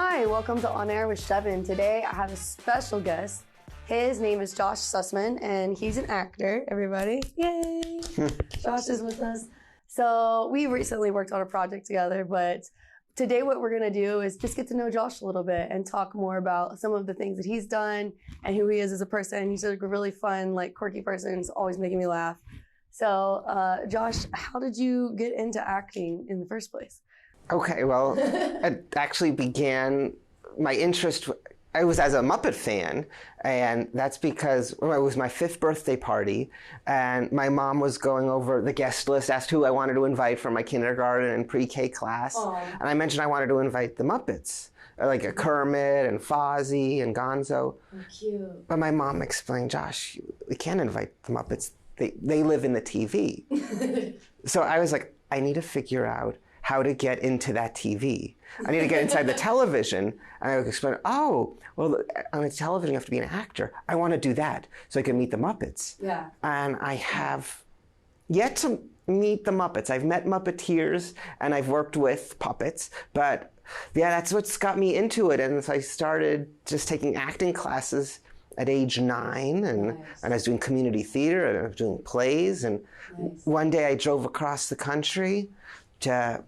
Hi, welcome to On Air with Shevyn. Today I have a special guest. His name is Josh Sussman, and he's an actor, everybody. Yay! Josh is with us. So we recently worked on a project together, but today what we're going to do is just get to know Josh a little bit and talk more about some of the things that he's done and who he is as a person. He's a really fun, quirky person. He's always making me laugh. So, Josh, how did you get into acting in the first place? Okay, well, it actually began, my interest, I was as a Muppet fan, and that's because it was my 5th birthday party, and my mom was going over the guest list, asked who I wanted to invite from my kindergarten and pre-K class, and I mentioned I wanted to invite the Muppets, like a Kermit and Fozzie and Gonzo. Oh, cute. But my mom explained, Josh, we can't invite the Muppets. They live in the TV. So I was like, I need to figure out how to get into that TV. I need to get inside the television. And I would explain, oh, well, on the television you have to be an actor. I want to do that so I can meet the Muppets. Yeah. And I have yet to meet the Muppets. I've met Muppeteers and I've worked with puppets, but yeah, that's what's got me into it. And so I started just taking acting classes at age 9, and I was doing community theater, and I was doing plays, and one day I drove across the country to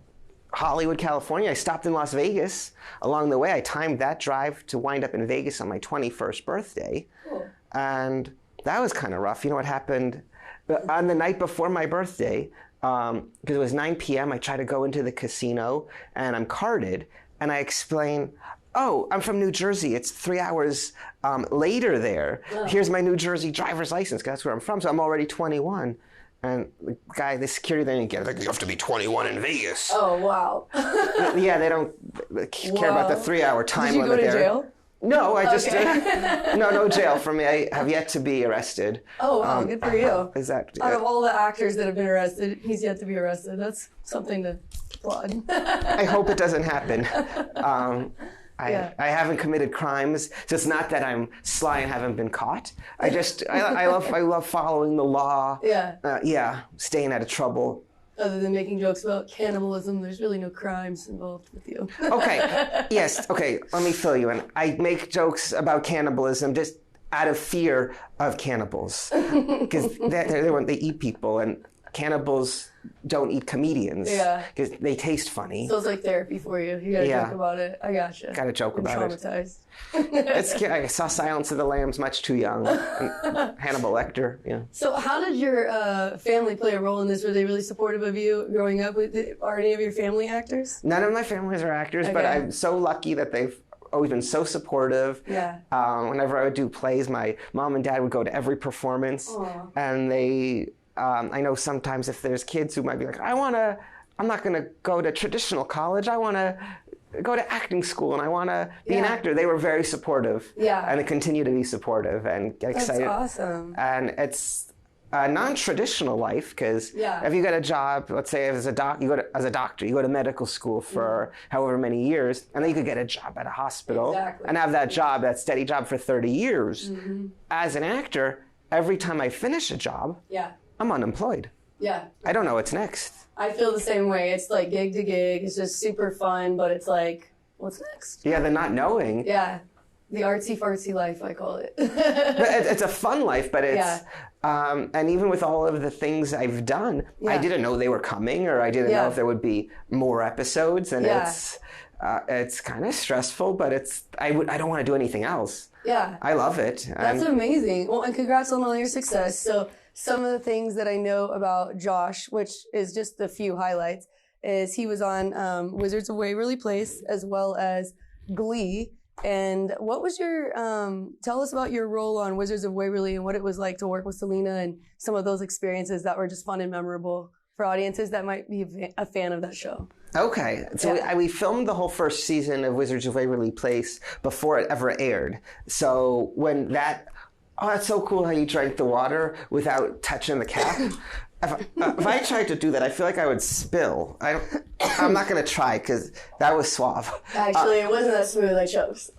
Hollywood, California. I stopped in Las Vegas. Along the way, I timed that drive to wind up in Vegas on my 21st birthday. Cool. And that was kind of rough. You know what happened? On the night before my birthday, because it was 9 p.m., I tried to go into the casino, and I'm carded, and I explain, oh, I'm from New Jersey. It's 3 hours later there. Oh. Here's my New Jersey driver's license, because that's where I'm from, so I'm already 21. And the security then get like, you have to be 21 in Vegas. Oh, wow. Yeah, they don't care about the 3-hour time limit there. Did you go to jail? No, I just no jail for me. I have yet to be arrested. Oh, wow, good for you. Is that out of all the actors that have been arrested, he's yet to be arrested. That's something to applaud. I hope it doesn't happen. I haven't committed crimes, so it's not that I'm sly and haven't been caught. I love following the law. Yeah. Staying out of trouble. Other than making jokes about cannibalism, there's really no crimes involved with you. Okay. Yes. Okay. Let me fill you in. I make jokes about cannibalism just out of fear of cannibals, because they eat people, and cannibals don't eat comedians because they taste funny. So it's like therapy for you. You gotta joke about it. I gotcha. Gotta joke about it. Traumatized. I saw Silence of the Lambs much too young. And Hannibal Lecter. Yeah. So how did your family play a role in this? Were they really supportive of you growing up? Are any of your family actors? None of my families are actors, but I'm so lucky that they've always been so supportive. Yeah. Whenever I would do plays, my mom and dad would go to every performance. Aww. And they. I know sometimes if there's kids who might be like, I'm not going to go to traditional college. I want to go to acting school and I want to be an actor. They were very supportive. Yeah. And they continue to be supportive and get excited. That's awesome. And it's a non-traditional life because if you get a job, let's say as a doctor, you go to medical school for however many years, and then you could get a job at a hospital and have that steady job for 30 years. Mm-hmm. As an actor, every time I finish a job, I'm unemployed. Yeah. I don't know what's next. I feel the same way. It's like gig to gig. It's just super fun, but it's like, what's next? Yeah, the not knowing. Yeah. The artsy-fartsy life, I call it. But it's a fun life, but it's... and even with all of the things I've done, I didn't know they were coming, or I didn't know if there would be more episodes, and it's kind of stressful, but I don't want to do anything else. Yeah. I love it. That's amazing. Well, and congrats on all your success. So some of the things that I know about Josh, which is just a few highlights, is he was on Wizards of Waverly Place as well as Glee. And what was your, tell us about your role on Wizards of Waverly and what it was like to work with Selena and some of those experiences that were just fun and memorable for audiences that might be a fan of that show. Okay, so we filmed the whole first season of Wizards of Waverly Place before it ever aired. So when that's so cool how you drank the water without touching the cap. If I tried to do that, I feel like I would spill. I'm not going to try because that was suave. Actually, it wasn't that smooth, I chose.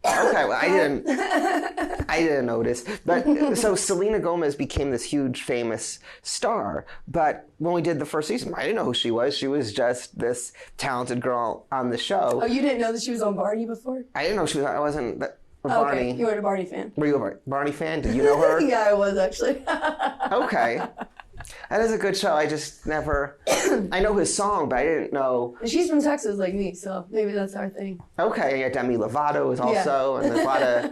Okay, well, I didn't notice. But so Selena Gomez became this huge, famous star. But when we did the first season, I didn't know who she was. She was just this talented girl on the show. Oh, you didn't know that she was on Barney before? I didn't know she was. I wasn't a Barney. Okay, you weren't a Barney fan. Were you a Barney fan? Did you know her? Yeah, I was actually. Okay. That is a good show. I just never... I know his song, but I didn't know... And she's from Texas like me, so maybe that's our thing. Okay, yeah, Demi Lovato is also, and there's a lot of...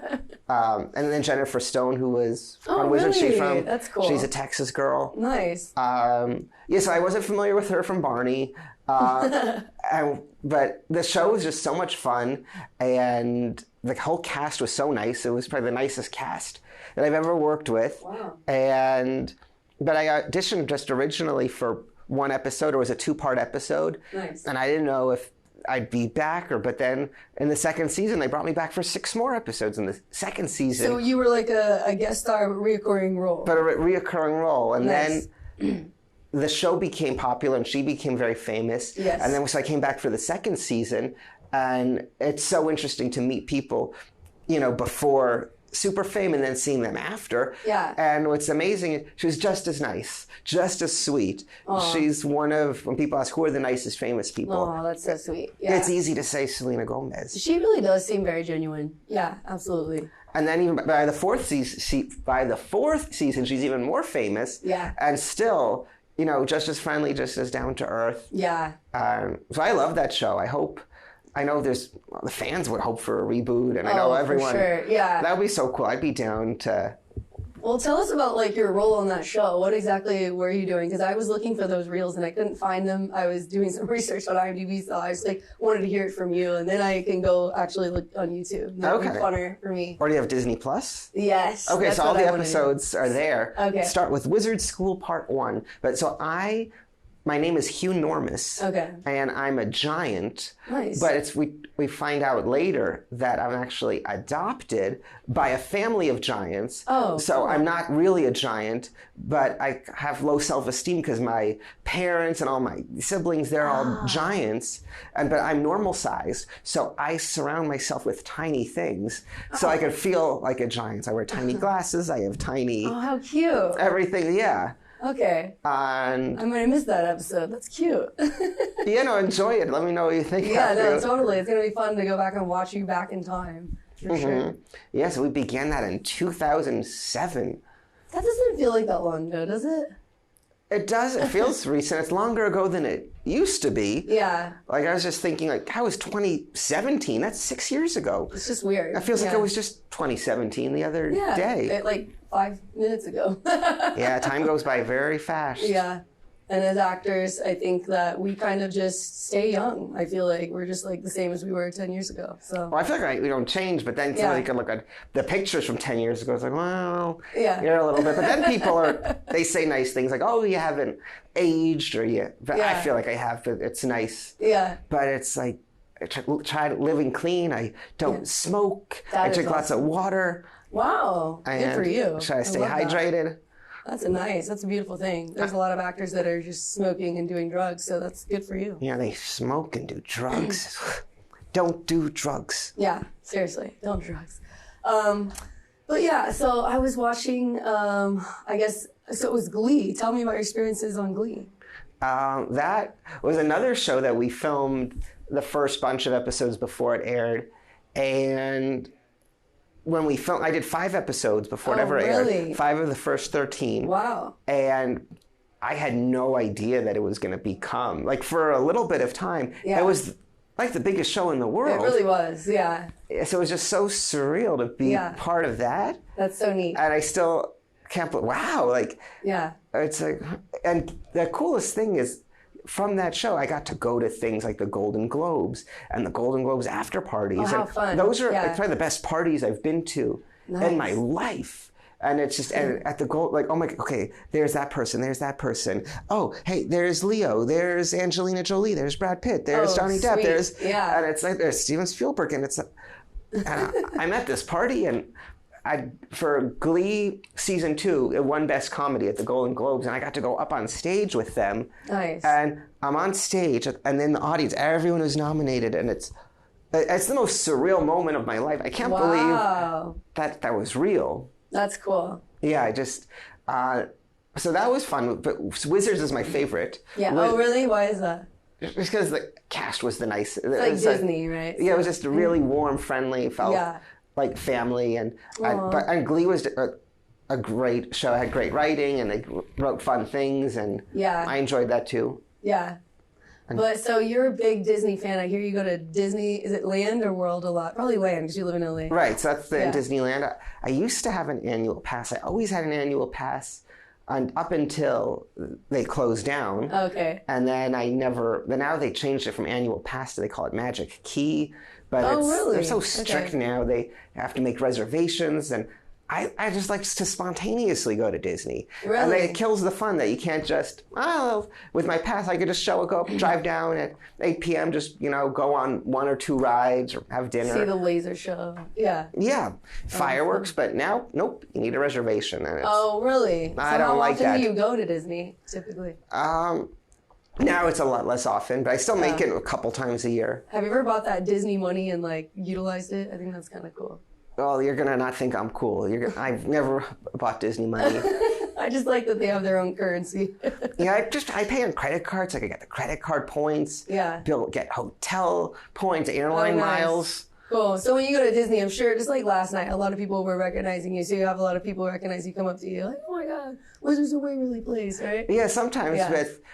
and then Jennifer Stone, who was on Wizard. Really? She's from... That's cool. She's a Texas girl. Nice. Yeah, so I wasn't familiar with her from Barney. But the show was just so much fun, and the whole cast was so nice. It was probably the nicest cast that I've ever worked with. Wow. But I auditioned just originally for one episode, or was a 2-part episode. Nice. And I didn't know if I'd be back, but then in the second season, they brought me back for 6 more episodes in the second season. So you were like a guest star, reoccurring role. But a reoccurring role. And Nice. then the show became popular and she became very famous. Yes. And then so I came back for the second season, and it's so interesting to meet people, before super fame and then seeing them after. Yeah. And what's amazing, she was just as nice, just as sweet. Aww. She's one of, when people ask who are the nicest famous people, Oh, that's so sweet. Yeah. it's easy to say Selena Gomez. She really does seem very genuine. Yeah, absolutely. And then even by the fourth season, she's even more famous. Yeah. And still, just as friendly, just as down to earth. Yeah. So I love that show. I know the fans would hope for a reboot, and I know Oh, everyone. for sure. Yeah. That would be so cool. I'd be down to. Well, tell us about like your role on that show. What exactly were you doing? Because I was looking for those reels and I couldn't find them. I was doing some research on IMDb, so I just wanted to hear it from you, and then I can go actually look on YouTube. That would be funner for me. Or do you have Disney Plus? Yes. Okay, so all the episodes are there. Okay. Start with Wizard School Part 1. But so my name is Hugh Normus. Okay. And I'm a giant. Nice. But we find out later that I'm actually adopted by a family of giants. Oh. So cool. I'm not really a giant, but I have low self-esteem because my parents and all my siblings, they're all giants. But I'm normal sized. So I surround myself with tiny things so I can feel like a giant. So I wear tiny glasses. I have tiny... Oh, how cute. Everything, yeah. Okay. And I'm going to miss that episode. That's cute. enjoy it. Let me know what you think. Yeah, no, totally. It's going to be fun to go back and watch you back in time. For sure. Yeah, so we began that in 2007. That doesn't feel like that long ago, does it? It does. It feels recent. It's longer ago than it used to be. Yeah. Like, I was just thinking, how was 2017? That's 6 years ago. It's just weird. It feels like it was just 2017 the other day. Like 5 minutes ago. Yeah, time goes by very fast. Yeah. And as actors, I think that we kind of just stay young. I feel like we're just like the same as we were 10 years ago. So. Well, I feel like we don't change, but then somebody can look at the pictures from 10 years ago. It's like, well, you're a little bit. But then people they say nice things like, oh, you haven't aged but I feel like I have, but it's nice. Yeah. But it's like, I try living clean. I don't smoke. I drink lots of water. Wow. Good for you. Try to stay hydrated. That's a beautiful thing. There's a lot of actors that are just smoking and doing drugs, so that's good for you. Yeah, they smoke and do drugs. Don't do drugs. Yeah, seriously, don't do drugs. But yeah, so I was watching, I guess, so it was Glee. Tell me about your experiences on Glee. That was another show that we filmed the first bunch of episodes before it aired. And when we filmed, I did 5 episodes before it ever aired. 5 of the first 13. Wow. And I had no idea that it was going to become, for a little bit of time, it was like the biggest show in the world. It really was, yeah. So it was just so surreal to be part of that. That's so neat. And I still can't believe, wow, yeah. It's like, and the coolest thing is, from that show, I got to go to things like the Golden Globes and the Golden Globes after parties. Oh, how fun. Those are probably the best parties I've been to in my life. And it's just at the gold, oh my, okay, there's that person, there's that person. Oh, hey, there's Leo, there's Angelina Jolie, there's Brad Pitt, there's Johnny Depp, there's, and it's like, there's Steven Spielberg, and it's, and I'm at this party, and for Glee season 2, it won Best Comedy at the Golden Globes, and I got to go up on stage with them. Nice. And I'm on stage, and then the audience, everyone was nominated, and it's It's the most surreal moment of my life. I can't believe that was real. That's cool. Yeah, I just, so that was fun. But Wizards is my favorite. Yeah. Oh, really? Why is that? Just because the cast was the nicest. It's like Disney, right? Yeah, it was just really warm, friendly, felt like family. And Glee was a great show. It had great writing, and they wrote fun things, and I enjoyed that too. Yeah. But so you're a big Disney fan. I hear you go to Disney. Is it Land or World a lot? Probably Land because you live in LA. Right. So that's in Disneyland. I used to have an annual pass. I always had an annual pass up until they closed down. Okay. And then now they changed it from annual pass to they call it Magic Key. But really? They're so strict now. They have to make reservations, and I just like to spontaneously go to Disney. Really? And it kills the fun that you can't just, with my pass, I could just drive down at 8 p.m., just, go on 1 or 2 rides or have dinner. See the laser show. Yeah. Yeah. Fireworks, but now, nope, you need a reservation. And really? I don't like that. How often do you go to Disney, typically? Now it's a lot less often, but I still make it a couple times a year. Have you ever bought that Disney money and, utilized it? I think that's kind of cool. Well, you're going to not think I'm cool. I've never bought Disney money. I just like that they have their own currency. Yeah, I pay on credit cards. I could get the credit card points. Yeah. Get hotel points, airline miles. Cool. So when you go to Disney, I'm sure, just like last night, a lot of people were recognizing you. So you have a lot of people recognize you, come up to you like, oh my God, Wizards of Waverly Place, right? Yeah, sometimes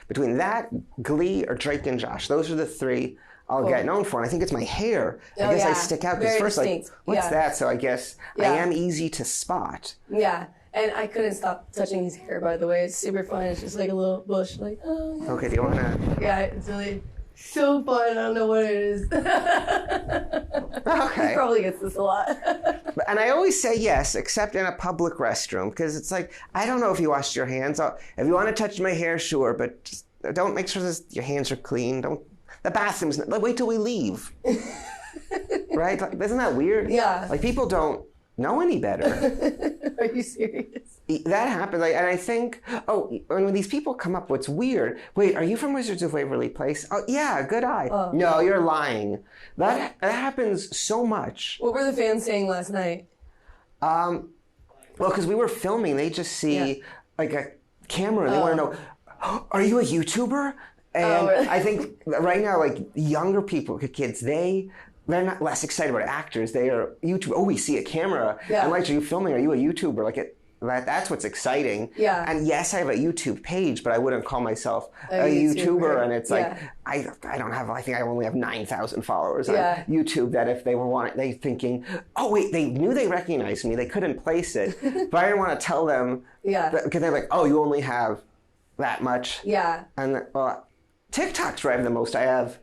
between that, Glee, or Drake and Josh, those are the 3 I'll get known for. And I think it's my hair. I guess I stick out because first, distinct. What's that? So I guess I am easy to spot. Yeah. And I couldn't stop touching his hair, by the way. It's super fun. It's just like a little bush. Like, oh, yeah. Okay, do you want to? Yeah, it's really so fun. I don't know what it is. Okay. He probably gets this a lot. And I always say yes, except in a public restroom, because it's like, I don't know if you washed your hands. If you want to touch my hair, sure, but just don't make sure your hands are clean. The bathroom's wait till we leave. Right? Isn't that weird? Yeah. People don't know any better. Are you serious? That happens. And I think, when these people come up, what's weird, wait, are you from Wizards of Waverly Place? Oh, yeah, good eye. Oh. No, you're lying. That happens so much. What were the fans saying last night? Well, because we were filming, they just see a camera and they want to know, are you a YouTuber? And really? I think right now, younger people, kids, they're not less excited about actors. They are YouTube. Oh, we see a camera. Yeah. And are you filming? Are you a YouTuber? That's what's exciting. Yeah. And yes, I have a YouTube page, but I wouldn't call myself a YouTuber. And it's I don't have. I think I only have 9,000 followers on YouTube. That if they thinking, oh wait, they knew they recognized me. They couldn't place it, but I didn't want to tell them. Yeah. Because they're like, oh, you only have that much. Yeah. And TikTok's where I have the most. I have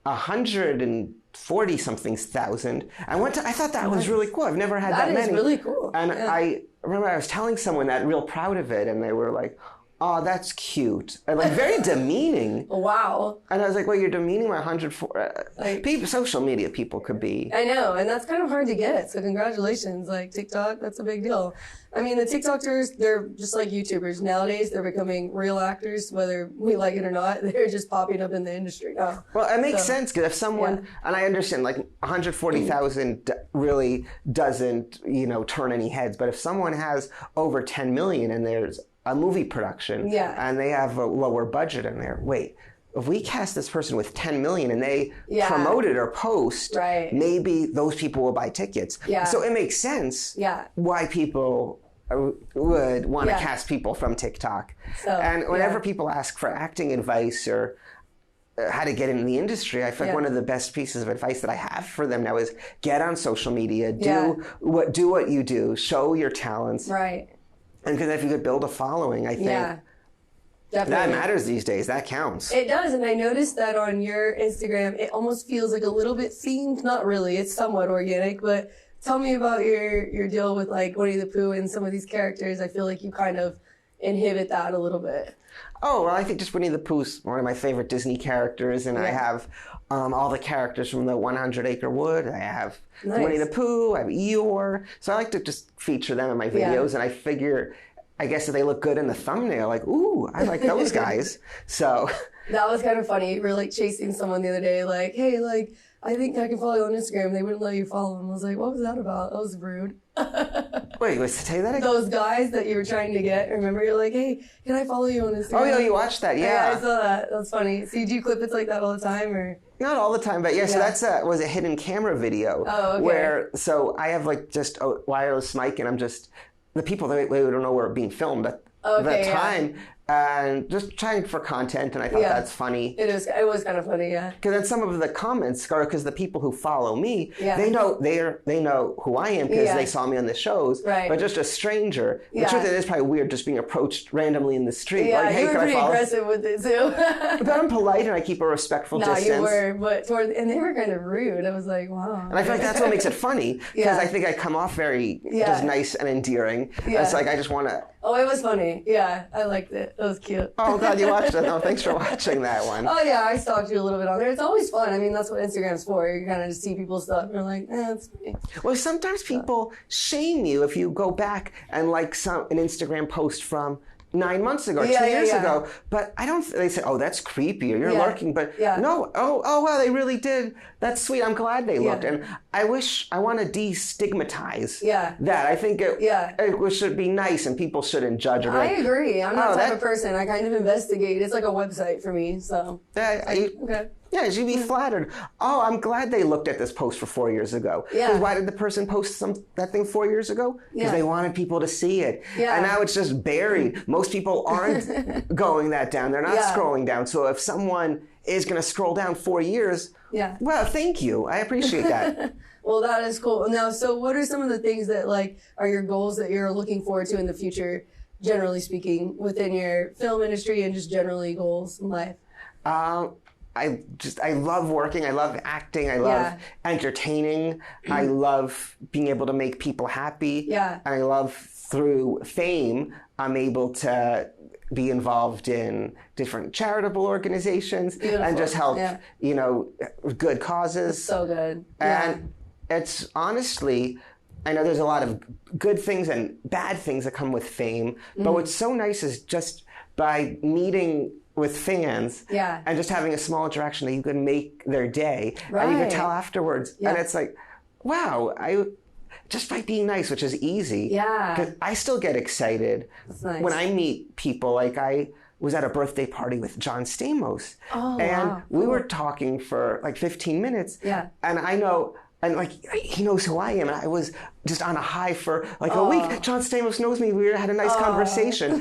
140 something thousand. I thought that was really cool. I've never had that many. That is really cool. And I remember I was telling someone that, real proud of it, and they were like, oh, that's cute. And very demeaning. Wow. And I was like, well, you're demeaning my 104. Social media people could be. I know, and that's kind of hard to get. So congratulations, TikTok, that's a big deal. I mean, the TikTokers, they're just like YouTubers. Nowadays, they're becoming real actors, whether we like it or not. They're just popping up in the industry now. Well, it makes sense, because if someone, and I understand, 140,000 really doesn't, turn any heads. But if someone has over 10 million and there's a movie production, and they have a lower budget in there, wait, if we cast this person with 10 million and they promote it or post, maybe those people will buy tickets. Yeah. So it makes sense why people would want to cast people from TikTok. So, and whenever people ask for acting advice or how to get into the industry, I feel like one of the best pieces of advice that I have for them now is get on social media, do what you do, show your talents. Right. And because if you could build a following, I think that matters these days. That counts. It does. And I noticed that on your Instagram, it almost feels like a little bit themed. Not really. It's somewhat organic. But tell me about your deal with Winnie the Pooh and some of these characters. I feel like you kind of inhibit that a little bit. Oh, well, I think just Winnie the Pooh's one of my favorite Disney characters. And I have all the characters from the 100 Acre Wood. I have Winnie the Pooh. I have Eeyore. So I like to just feature them in my videos. And I figure, I guess if they look good in the thumbnail, ooh, I like those guys. So that was kind of funny. We were chasing someone the other day, hey, I think I can follow you on Instagram. They wouldn't let you follow them. I was like, what was that about? That was rude. Wait, say that again? Those guys that you were trying to get, remember? You're like, hey, can I follow you on Instagram? Oh, yeah, you watched that, yeah. I saw that. That's funny. So you do clip like that all the time, or? Not all the time, but so that's was a hidden camera video. Oh, okay. Where, so I have like just a wireless mic, and I'm just, the people, they don't know we're being filmed at that time. And just trying for content, and I thought that's funny. It was kind of funny, yeah. Because then some of the comments are because the people who follow me, Yeah. they know who I am because they saw me on the shows. Right. But just a stranger, the truth is, it is probably weird just being approached randomly in the street. Yeah, like, hey, you were can I pretty follow? aggressive with it too. But I'm polite and I keep a respectful distance. No, you were, but and they were kind of rude. I was like, wow. And I feel like that's what makes it funny because I think I come off very just nice and endearing. Yeah. It's like I just want to. Oh, it was funny. Yeah, I liked it. It was cute. Oh, glad you watched it. Oh, thanks for watching that one. Oh, yeah, I stalked you a little bit on there. It's always fun. I mean, that's what Instagram's for. You kind of just see people's stuff and you're like, it's funny. Well, sometimes people shame you if you go back and like an Instagram post from 9 months ago, 2 years ago. But I don't, they say, oh, that's creepy or you're lurking. But no, oh, wow, they really did. That's sweet. I'm glad they looked. And I want to destigmatize that. I think it should be nice and people shouldn't judge. Or I agree. I'm that type of person. I kind of investigate. It's like a website for me. So, okay. Yeah, you'd be flattered. Oh, I'm glad they looked at this post for 4 years ago. Yeah. Why did the person post that thing 4 years ago? Because they wanted people to see it. Yeah. And now it's just buried. Most people aren't going that down. They're not scrolling down. So if someone is going to scroll down 4 years, well, thank you. I appreciate that. Well, that is cool. Now, so what are some of the things that like are your goals that you're looking forward to in the future, generally speaking, within your film industry and just generally goals in life? I love working. I love acting. I love entertaining. I love being able to make people happy. Yeah. And I love through fame, I'm able to be involved in different charitable organizations and just help, good causes. That's so good. And it's honestly, I know there's a lot of good things and bad things that come with fame, but what's so nice is just by meeting with fans and just having a small interaction that you can make their day and you can tell afterwards. And it's like, wow, just by being nice, which is easy. Yeah. Because I still get excited when I meet people. Like I was at a birthday party with John Stamos. And we were talking for like 15 minutes. Yeah. And I know, and like he knows who I am. And I was just on a high for like a week. John Stamos knows me. We had a nice conversation.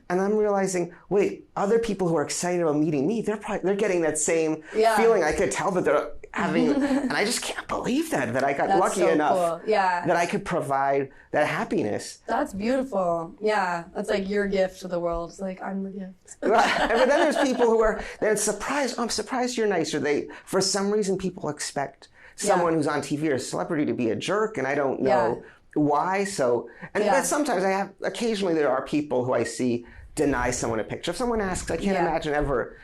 And I'm realizing, wait, other people who are excited about meeting me, they're getting that same feeling. I could tell that they're having, and I just can't believe that I got lucky enough that I could provide that happiness. That's beautiful. Yeah, that's like your gift to the world. It's like, I'm the gift. But then there's people who are then surprised. I'm surprised you're nice. Or for some reason, people expect someone who's on TV or a celebrity to be a jerk, and I don't know why. So, but sometimes occasionally there are people who I see deny someone a picture. If someone asks, I can't imagine ever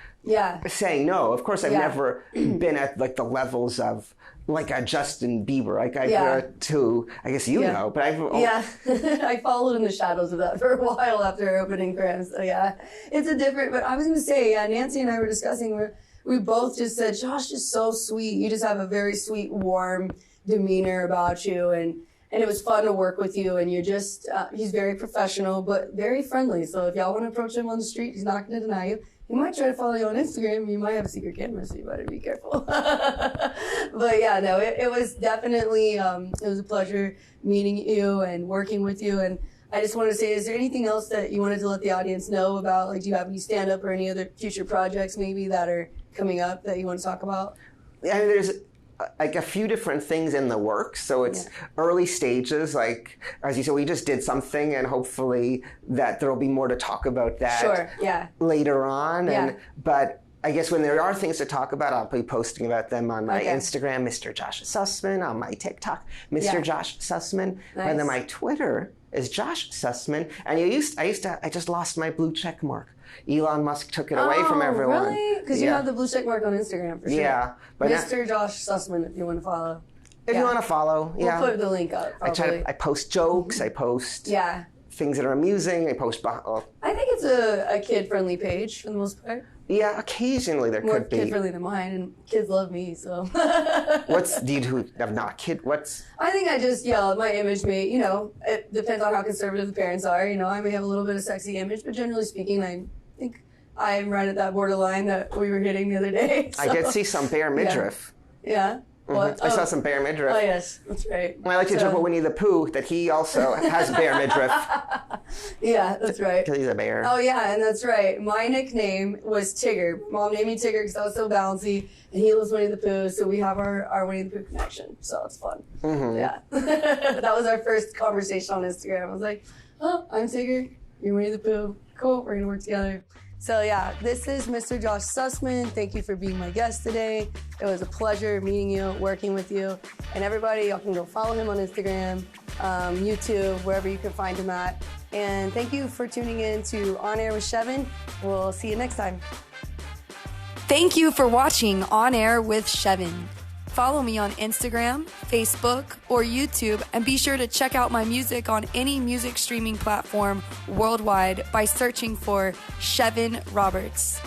saying no. Of course, I've never been at like the levels of like a Justin Bieber. Like I guess you know, but I followed in the shadows of that for a while after opening Grams. So it's a different. But I was going to say, Nancy and I were discussing. We both just said, Josh is so sweet. You just have a very sweet, warm demeanor about you. And it was fun to work with you. And you're just, he's very professional, but very friendly. So if y'all want to approach him on the street, he's not going to deny you. He might try to follow you on Instagram. You might have a secret camera, so you better be careful. But it was definitely, it was a pleasure meeting you and working with you. And I just wanted to say, is there anything else that you wanted to let the audience know about? Like, do you have any stand-up or any other future projects maybe that are coming up that you want to talk about? Yeah, there's like a few different things in the works. So it's early stages. Like, as you said, we just did something and hopefully that there'll be more to talk about that later on. But I guess when there are things to talk about, I'll be posting about them on my Instagram, Mr. Josh Sussman, on my TikTok, Mr. Josh Sussman, and then my Twitter is Josh Sussman. And I just lost my blue check mark. Elon Musk took it away from everyone. Really? Because you have the blue check mark on Instagram for sure. Yeah. But Mr. Josh Sussman, if you want to follow. If you want to follow, We'll put the link up, probably. I post jokes, I post things that are amusing. I post. I think it's a kid-friendly page for the most part. Yeah, occasionally there More could be. kid-friendly than mine, and kids love me, so. Do you have not kid? What's? I think I just, my image may, it depends on how conservative the parents are. I may have a little bit of sexy image, but generally speaking, I think I'm right at that borderline that we were hitting the other day. So. I did see some bare midriff. Yeah. What? I saw some bare midriff. Oh, yes, that's right. I like to joke with Winnie the Pooh that he also has bare midriff. Yeah, that's right. Because he's a bear. Oh, yeah, and that's right. My nickname was Tigger. Mom named me Tigger because I was so bouncy, and he was Winnie the Pooh, so we have our Winnie the Pooh connection. So it's fun. Mm-hmm. Yeah. That was our first conversation on Instagram. I was like, oh, I'm Tigger. You're Winnie the Pooh. Cool, we're going to work together. So yeah, this is Mr. Josh Sussman. Thank you for being my guest today. It was a pleasure meeting you, working with you. And everybody, y'all can go follow him on Instagram, YouTube, wherever you can find him at. And thank you for tuning in to On Air with Shevyn. We'll see you next time. Thank you for watching On Air with Shevyn. Follow me on Instagram, Facebook, or YouTube, and be sure to check out my music on any music streaming platform worldwide by searching for Shevyn Roberts.